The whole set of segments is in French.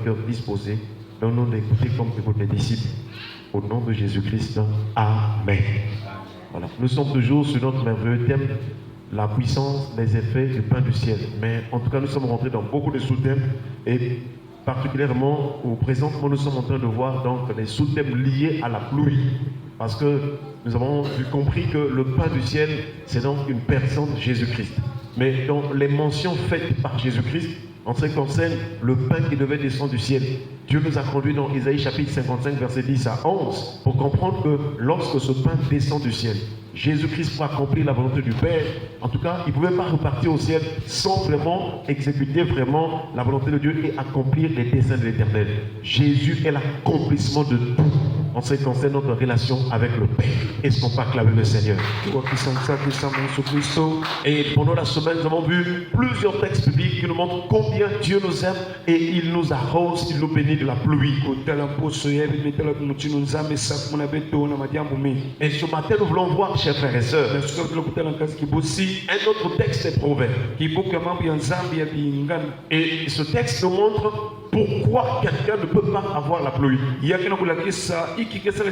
cœur disposé. Donnons d'écouter comme des disciples. Au nom de Jésus-Christ, Amen. Voilà. Nous sommes toujours sur notre merveilleux thème, la puissance, les effets du pain du ciel. Mais en tout cas, nous sommes rentrés dans beaucoup de sous-thèmes et particulièrement, au présentement, nous sommes en train de voir donc les sous-thèmes liés à la pluie. Parce que nous avons compris que le pain du ciel, c'est donc une personne, Jésus-Christ. Mais dans les mentions faites par Jésus-Christ, en ce qui concerne le pain qui devait descendre du ciel, Dieu nous a conduits dans Isaïe chapitre 55, verset 10 à 11, pour comprendre que lorsque ce pain descend du ciel, Jésus-Christ pour accomplir la volonté du Père, en tout cas, il ne pouvait pas repartir au ciel sans vraiment exécuter vraiment la volonté de Dieu et accomplir les desseins de l'Éternel. Jésus est l'accomplissement de tout en ce qui concerne notre relation avec le Père. Est-ce qu'on peut acclamer le Seigneur? Et pendant la semaine, nous avons vu plusieurs textes bibliques qui nous montrent combien Dieu nous aime et il nous arrose, il nous bénit de la pluie. Et ce matin, nous voulons voir, chers frères et sœurs, un autre texte est Proverbe. Et ce texte nous montre pourquoi quelqu'un ne peut pas avoir la pluie. Qu'est-ce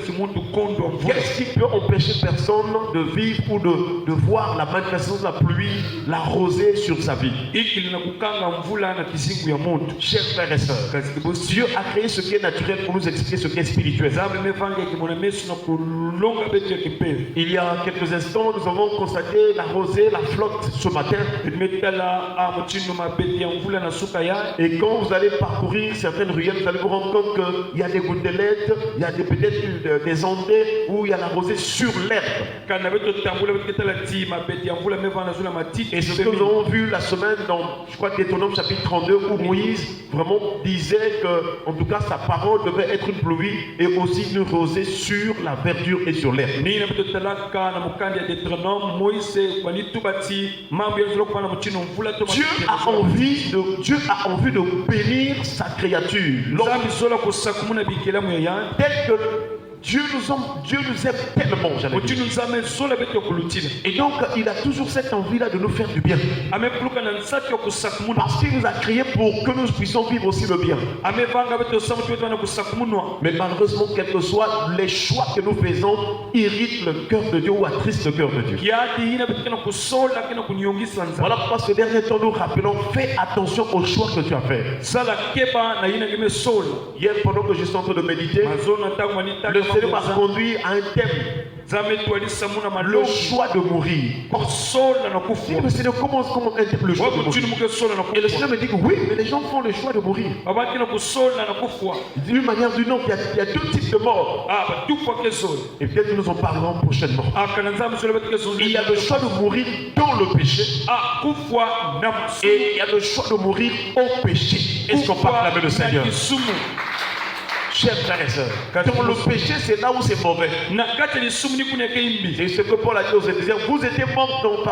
qui peut empêcher personne de vivre ou de voir la manifestation de la pluie, la rosée sur sa vie? Chers frères et sœurs, Dieu a créé ce qui est naturel pour nous expliquer ce qui est spirituel. Il y a quelques instants, nous avons constaté la rosée, la flotte ce matin. Et quand vous allez parcourir certaines ruelles, vous allez vous rendre compte qu'il y a des gouttelettes, il y a peut-être des ondées où il y a la rosée sur l'herbe. Et ce que nous avons vu la semaine dans, je crois, Deutéronome chapitre 32, où Moïse vraiment disait que, en tout cas, sa parole devait être une pluie et aussi une rosée sur la verdure et sur l'herbe. Dieu a envie de bénir sa créature. Tel que Dieu nous aime tellement, et donc il a toujours cette envie-là de nous faire du bien. Parce qu'il nous a créés pour que nous puissions vivre aussi le bien. Mais malheureusement, quels que soient les choix que nous faisons, irritent le cœur de Dieu ou attristent le cœur de Dieu. Voilà pourquoi ce dernier temps nous rappelons, fais attention aux choix que tu as faits. Hier, pendant que je suis en train de méditer, le Seigneur m'a conduit à un thème. Le choix de mourir. Le Seigneur commence comment un thème, le choix de mourir. Et le Seigneur me dit que oui, mais les gens font le choix de mourir. D'une manière ou d'une autre, il y a deux types de morts. Et peut-être nous en parlerons prochainement. Il y a le choix de mourir dans le péché. Et il y a le choix de mourir au péché. Est-ce qu'on parle avec le Seigneur? Chers frères et sœurs, dans le péché, c'est là où c'est mauvais. C'est ce que Paul a dit aux Éphésiens. Vous étiez morts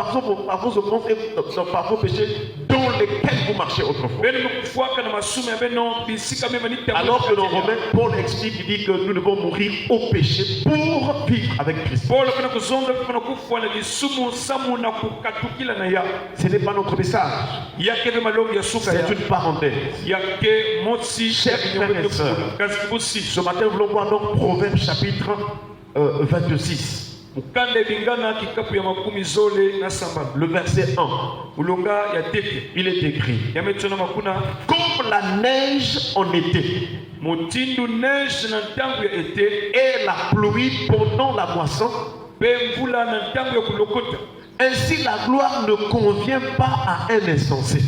par vos péchés dans lesquels vous marchez autrefois. Alors que dans Romains, Paul explique, il dit que nous devons mourir au péché pour vivre avec Christ. Ce n'est pas notre message. C'est une parenthèse. Chers frères et sœurs, ce matin, nous voulons voir donc Proverbe chapitre 26. Le verset 1. Il est écrit: comme la neige en été et la pluie pendant la moisson, ainsi la gloire ne convient pas à un insensé.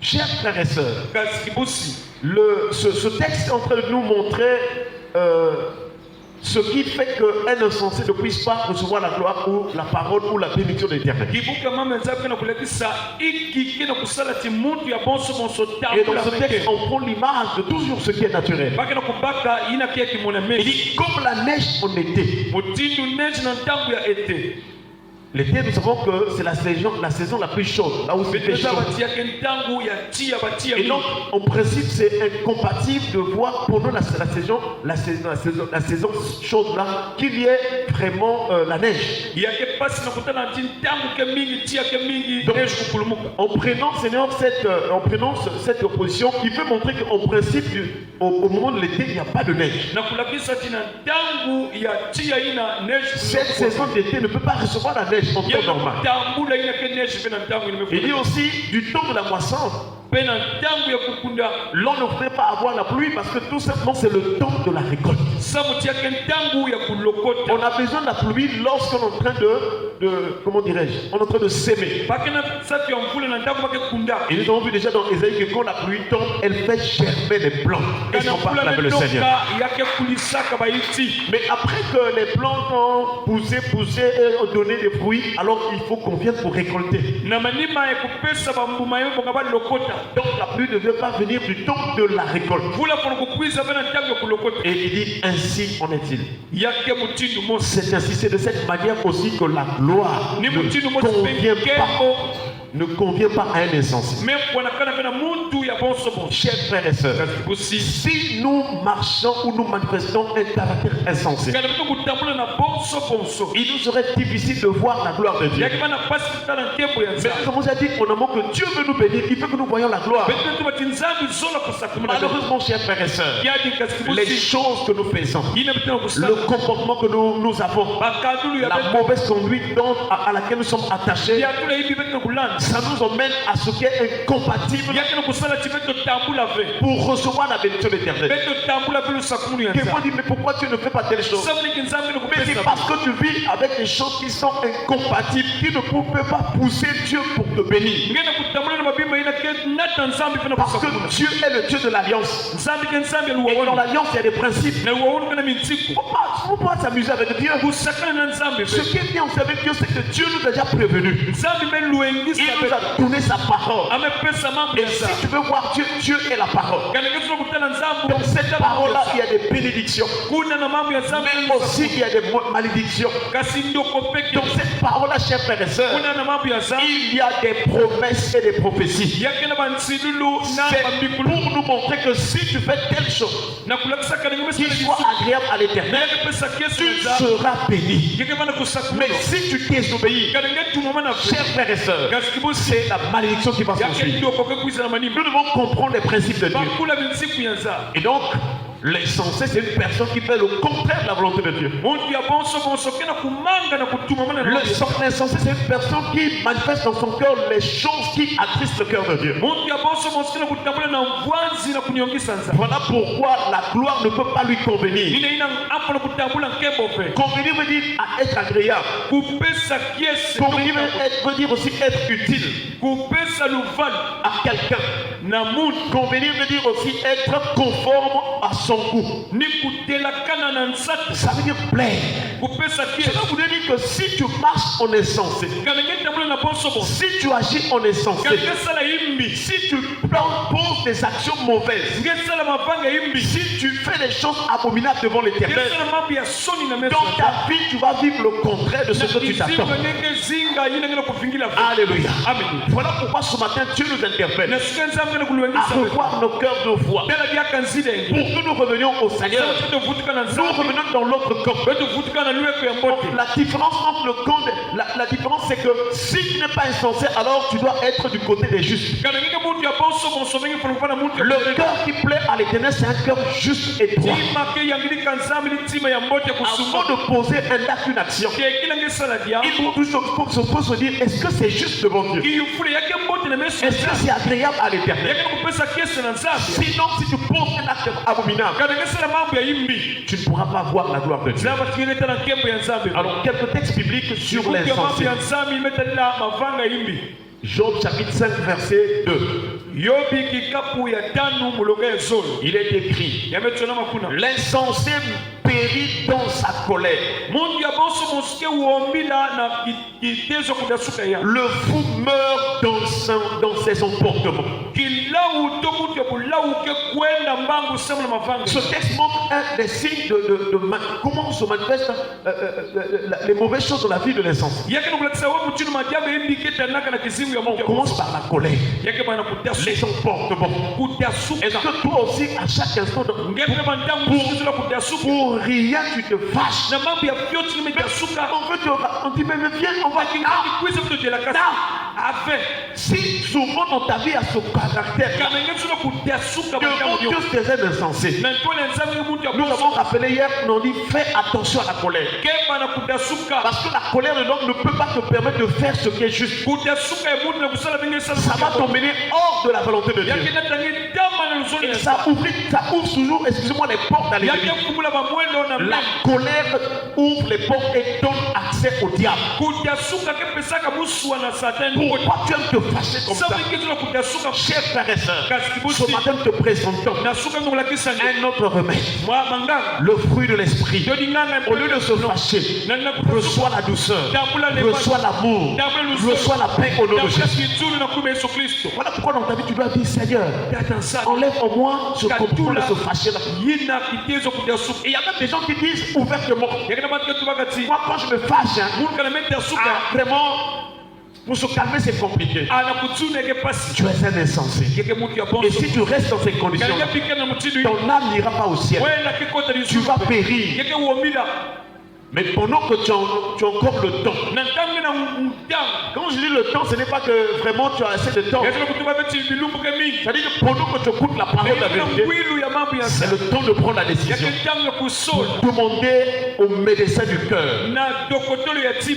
Chers frères et sœurs, ce texte est en train de nous montrer ce qui fait qu'un insensé ne puisse pas recevoir la gloire ou la parole ou la bénédiction de l'Éternel. Et dans ce texte, on prend l'image de toujours ce qui est naturel. Il dit comme la neige en été. L'été, nous savons que c'est la saison la plus chaude, là où c'est fait chaud. Et donc, en principe, c'est incompatible de voir pendant la saison chaude là, qu'il y ait vraiment la neige. Donc, en prenant, Seigneur, cette opposition, il veut montrer qu'en principe, au moment de l'été, il n'y a pas de neige. Cette saison d'été ne peut pas recevoir la neige en temps normal. Il dit aussi du temps de la moisson. L'on ne peut pas avoir la pluie parce que tout simplement c'est le temps de la récolte. On a besoin de la pluie lorsqu'on est en train comment dirais-je, on est en train de s'aimer. Et nous avons vu déjà dans Ésaïe que quand la pluie tombe, elle fait germer les plantes. Est-ce qu'on parle avec le Seigneur? Mais après que les plantes ont poussé et ont donné des fruits, alors il faut qu'on vienne pour récolter. Donc la pluie ne veut pas venir du temps de la récolte. Et il dit ainsi en est-il. C'est ainsi, c'est de cette manière aussi que la gloire ne convient pas à un insensé. Chers frères et sœurs, si nous marchons ou nous manifestons un caractère insensé, il nous serait difficile de voir la gloire de Dieu. Mais nous avons déjà dit au moment que Dieu veut nous bénir, il veut que nous voyons la gloire. Malheureusement, chers frères et sœurs, les choses que nous faisons, le comportement que nous avons, la mauvaise conduite à laquelle nous sommes attachés, ça nous emmène à ce qui est incompatible pour recevoir la bénédiction éternelle. Quelqu'un dit, mais pourquoi tu ne fais pas telle chose? Mais c'est parce que tu vis avec des choses qui sont incompatibles, qui ne peuvent pas pousser Dieu pour te bénir. Parce que Dieu est le Dieu de l'alliance. Et dans l'alliance, il y a des principes. Il ne faut pas s'amuser avec Dieu. Ce qui est bien avec Dieu, c'est que Dieu nous a déjà prévenus. Il nous a donné sa parole. Et si tu veux voir Dieu, Dieu est la parole. Dans cette parole-là, il y a des bénédictions. Mais aussi, il y a des malédictions. Dans cette parole-là, chers frères et sœurs, il y a des promesses et des prophéties. C'est pour nous montrer que si tu fais telle chose qui soit agréable à l'Éternel, tu seras béni. Mais si tu désobéis, chers frères et sœurs, c'est la malédiction qui va s'ensuivre. Nous devons comprendre les principes de Dieu. Et donc, l'insensé, c'est une personne qui fait le contraire de la volonté de Dieu. L'insensé, c'est une personne qui manifeste dans son cœur les choses qui attristent le cœur de Dieu. Voilà pourquoi la gloire ne peut pas lui convenir. Convenir veut dire être agréable. Convenir veut dire aussi être utile à quelqu'un. Convenir veut dire aussi être conforme à son goût. Ça veut dire plaire. Cela voudrait dire que si tu marches en insensé, si tu agis en insensé, si tu poses des actions mauvaises, si tu fais des choses abominables devant l'Éternel, dans ta vie tu vas vivre le contraire de ce que tu t'attends. Alléluia. Amen. Voilà pourquoi ce matin Dieu nous interpelle à revoir nos cœurs, nos voix, pour que nous revenions au Seigneur. Nous revenons dans l'autre camp. La différence entre le camp, la différence c'est que si tu n'es pas insensé, alors tu dois être du côté des justes. Le cœur qui plaît à l'Éternel, c'est un cœur juste et droit. Avant de poser un acte, une action, il faut se dire, est-ce que c'est juste devant Dieu? Est-ce que c'est agréable à l'Éternel? Sinon, si tu poses un acte abominable, tu ne pourras pas voir la gloire de Dieu. Alors, quelques textes bibliques sur l'insensé. Job chapitre 5 verset 2. Il est écrit, l'insensé périt dans sa colère. Le fou meurt dans ses emportements. Ce texte montre un des signes de comment se manifestent les mauvaises choses dans la vie de l'insensé. On commence par la colère. Les emportements. Est-ce que toi aussi, à chaque instant, pour rien tu te fâches? On dit, mais viens, on va dire. Si souvent dans ta vie à ce caractère, devant Dieu c'est un insensé. Nous avons rappelé hier, on dit fais attention à la colère. Parce que la colère de l'homme ne peut pas te permettre de faire ce qui est juste. Ça va t'emmener hors de la volonté de Dieu. Et ça ouvre toujours, excusez-moi, les portes à l'ennemi. La colère ouvre les portes et donne accès au diable. Pourquoi tu aimes te fâcher comme ça? Chers frères et sœurs, ce matin nous te présentons un autre remède. Le fruit de l'esprit. Au lieu de se fâcher, reçois la douceur, reçois l'amour, reçois la paix au nom de Jésus. Voilà pourquoi dans ta vie tu dois dire Seigneur, enlève en moi ce comportement de se fâcher là. Et il y a même des gens qui disent ouvertement, moi quand je me fâche, vraiment, pour se calmer, c'est compliqué. Tu es un insensé. Et si tu restes dans ces conditions, ton âme n'ira pas au ciel. Tu vas périr. Mais pendant que tu as encore le temps. Quand je dis le temps, ce n'est pas que vraiment tu as assez de temps. C'est-à-dire que pendant que tu écoutes la parole de la vérité, c'est le temps de prendre la décision. Demander au médecin du cœur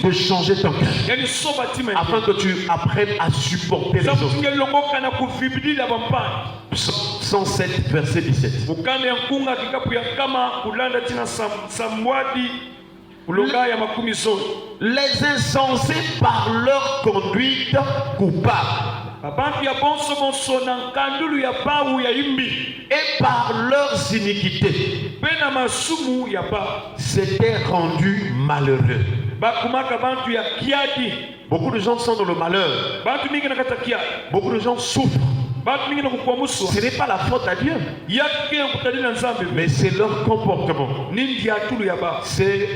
de changer ton cœur afin que tu apprennes à supporter les autres. 107 verset 17. Les insensés par leur conduite coupable et par leurs iniquités s'étaient rendus malheureux. Beaucoup de gens sont dans le malheur. Beaucoup de gens souffrent. Ce n'est pas la faute à Dieu, mais c'est leur comportement. C'est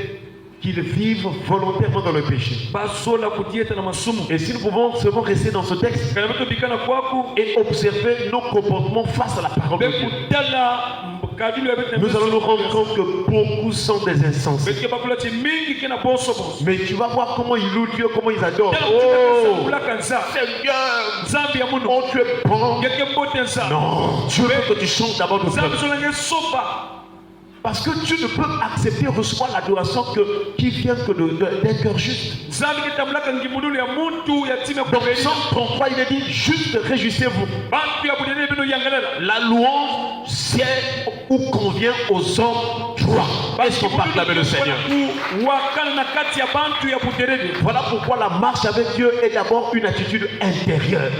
qu'ils vivent volontairement dans le péché. Et si nous pouvons seulement rester dans ce texte et observer nos comportements face à la parole de Dieu, nous allons nous rendre compte que beaucoup sont des insensés. Mais tu vas voir comment ils louent Dieu, comment ils adorent. Oh, Seigneur, oh, tu es bon. Non, Dieu veut que tu changes d'abord de cœur. Parce que tu ne peux accepter, recevoir l'adoration qui vient que d'un cœur juste. Donc, Psaume 33, il est dit juste réjouissez-vous. La louange, c'est où convient aux hommes droits. Est-ce qu'on peut acclamer le Seigneur? Voilà pourquoi la marche avec Dieu est d'abord une attitude intérieure.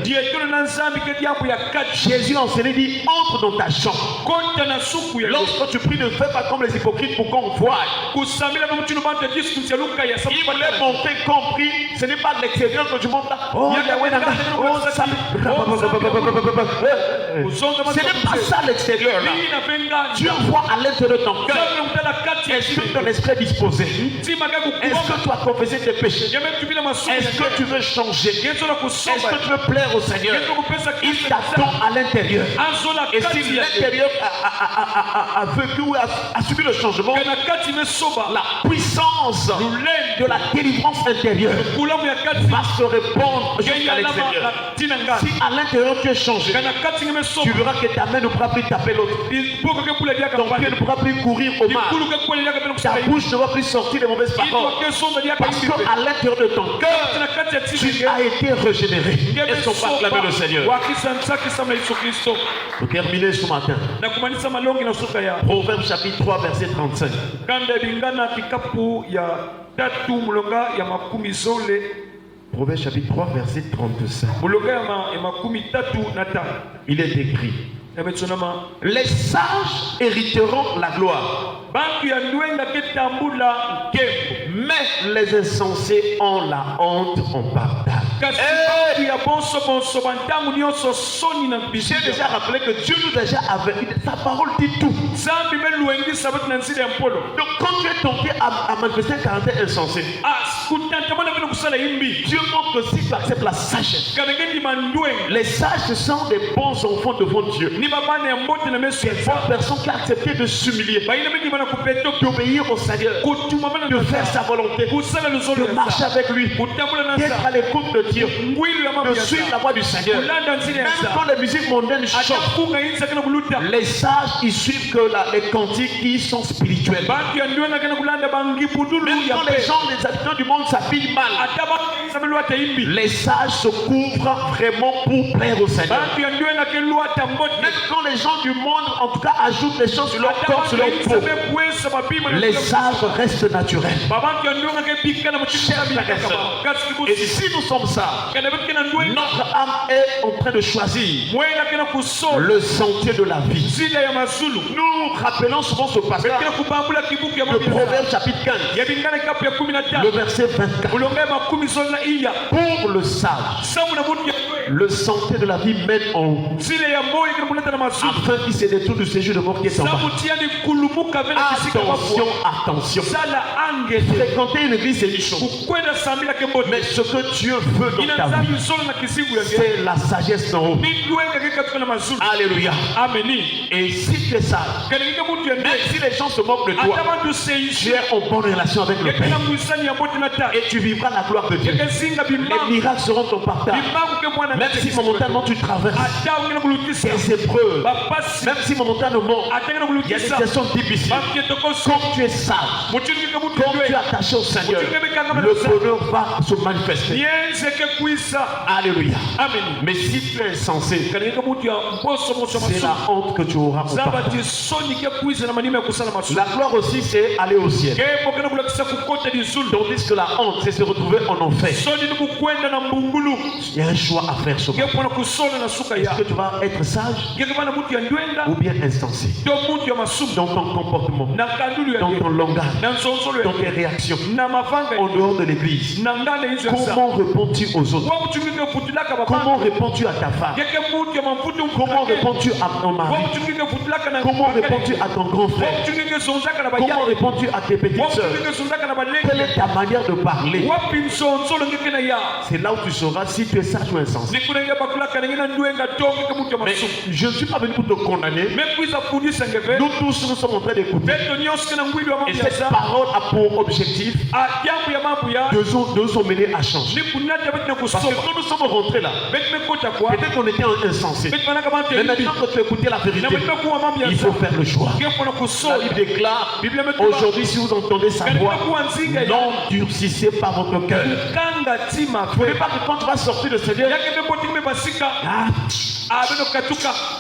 Jésus enseigné dit entre dans ta chambre. Lorsque tu pries, ne fais pas comme les hypocrites pour qu'on voit. Il voulait montrer compris, ce n'est pas de l'extérieur que tu montes là. Oh, ce n'est pas ça l'extérieur là. Dieu voit à l'intérieur de ton cœur. Est-ce que ton esprit est disposé? Est-ce que tu as confessé tes péchés? Est-ce que tu veux changer? Est-ce que tu veux plaire au Seigneur? Il t'attend à l'intérieur. Et si l'intérieur a vécu ou a subi le changement, la puissance de la délivrance intérieure va se répandre jusqu'à l'extérieur. Si à l'intérieur tu es changé, tu verras que ta main ne pourra plus taper l'autre. Ton pied ne pourra plus courir au mal. Ta bouche ne va plus sortir les mauvaises paroles. Parce qu'à l'intérieur de ton cœur, tu as été régénéré. Est-ce qu'on peut acclamer le Seigneur? Pour terminer ce matin, Proverbe chapitre 3 verset 35. Proverbe chapitre 3 verset 35. Il est écrit: les sages hériteront la gloire, mais les insensés ont la honte en partage. J'ai déjà rappelé que Dieu nous a déjà averti. Sa parole dit tout. Donc quand tu es tenté à manifester un caractère insensé, Dieu montre que si tu acceptes la sagesse, les sages ce sont des bons enfants devant Dieu. Des bonnes personnes qui ont accepté de s'humilier, d'obéir au Seigneur, de faire sa volonté, de marcher avec lui, d'être à l'écoute de Dieu, de suivre la voie du Seigneur. Même quand les musiques mondaines chantent, les sages ils suivent que les cantiques qui sont spirituels. Même quand les gens, les habitants du monde s'habillent mal, les sages se couvrent vraiment pour plaire au Seigneur. Même quand les gens du monde, en tout cas, ajoutent les choses sur leur corps, sur leur peau, les sages restent naturels. Chers frères et sœurs, et si nous sommes sages, notre âme est en train de choisir le sentier de la vie. Nous rappelons souvent ce passage de Proverbes chapitre 15, le verset 24. Pour le sage, le sentier de la vie mène en haut, afin qu'il se détourne du séjour de mort qui est en bas. Attention, attention. Fréquenter une église, c'est une chose. Mais ce que Dieu veut dans ta vie, c'est la sagesse d'en haut. Alléluia. Et si tu es sage, même si les gens se moquent de toi, tu es en bonne relation avec le Père. Et tu vivras la gloire de Dieu. Les miracles seront ton partage. Même si momentanément tu traverses des épreuves, même si momentanément il y a des situations difficiles, comme tu es sage, comme tu es attaché au Seigneur, le bonheur va se manifester. Alléluia. Mais si tu es insensé, c'est la honte que tu auras au partage. La gloire aussi, c'est aller au ciel. Tandis que la honte, c'est se retrouver en enfer. Il y a un choix à faire sur moi. Est-ce que tu vas être sage ou bien insensé dans ton comportement, dans ton langage, dans tes réactions, en dehors de l'église? Comment réponds-tu aux autres? Comment réponds-tu à ta femme? Comment réponds-tu à ton mari? Comment réponds-tu à ton grand frère? Comment réponds-tu à tes petites sœurs? Quelle est ta manière de parler? C'est là où tu sauras si tu es sage ou insensé. Mais je ne suis pas venu pour te condamner. Nous tous nous sommes en train d'écouter. Et cette parole a pour objectif de nous emmener à changer. Parce que quand nous sommes rentrés là, peut-être qu'on était insensé. Mais maintenant que tu as écouté la vérité, il faut faire le choix. La Bible déclare, aujourd'hui si vous entendez sa voix, n'endurcissez pas votre cœur. Ne voulez pas que quand tu vas sortir de ce lieu,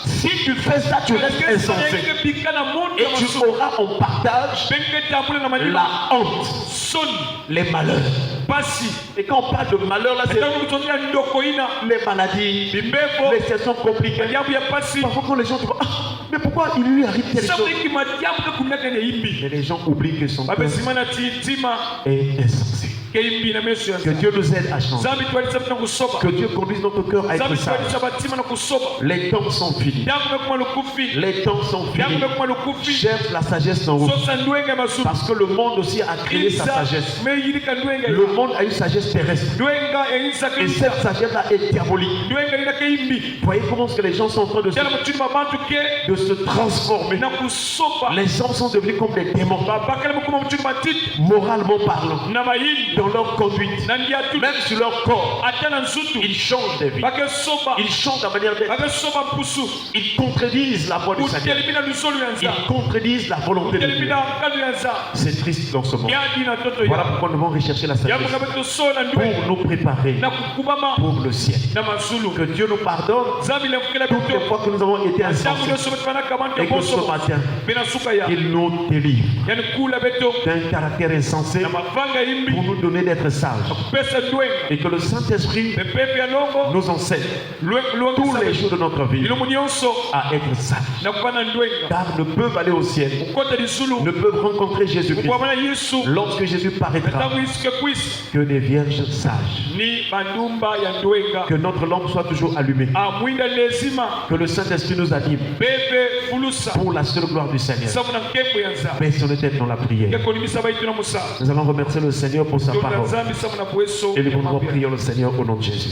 si tu fais ça, tu restes insensé. Et tu auras en partage la honte, les malheurs. Et quand on parle de malheur, là, c'est les maladies, les situations compliquées. Parfois, quand les gens te disent, mais pourquoi il lui arrive telle chose? Mais les gens oublient que son cœur est insensé. Que Dieu nous aide à changer. Que Dieu conduise notre cœur à être sage. Les temps sont finis. Les temps sont finis. Cherche la sagesse d'en haut. Parce que le monde aussi a créé sa sagesse. Le monde a une sagesse terrestre. Et cette sagesse-là est diabolique. Vous voyez comment que les gens sont en train de se transformer. Les hommes sont devenus comme des démons. Moralement parlant. Dans leur conduite, même sur leur corps, ils changent des vies. Ils changent la manière d'être. Ils contredisent la voix du Seigneur. Ils contredisent la volonté de Dieu. C'est triste dans ce monde. Voilà pourquoi nous devons rechercher la sagesse pour nous préparer pour le ciel. Que Dieu nous pardonne toutes les fois que nous avons été insensés et que ce matin il nous délivre d'un caractère insensé pour nous donner donner d'être sages. Et que le Saint-Esprit nous enseigne tous les jours de notre vie à être sages. Car ne peuvent aller au ciel, ne peuvent rencontrer Jésus-Christ lorsque Jésus paraîtra, que des vierges sages. Que notre lampe soit toujours allumée. Que le Saint-Esprit nous anime pour la seule gloire du Seigneur. Baissons les têtes dans la prière. Nous allons remercier le Seigneur pour sa parole. Et nous prions le Seigneur au nom de Jésus.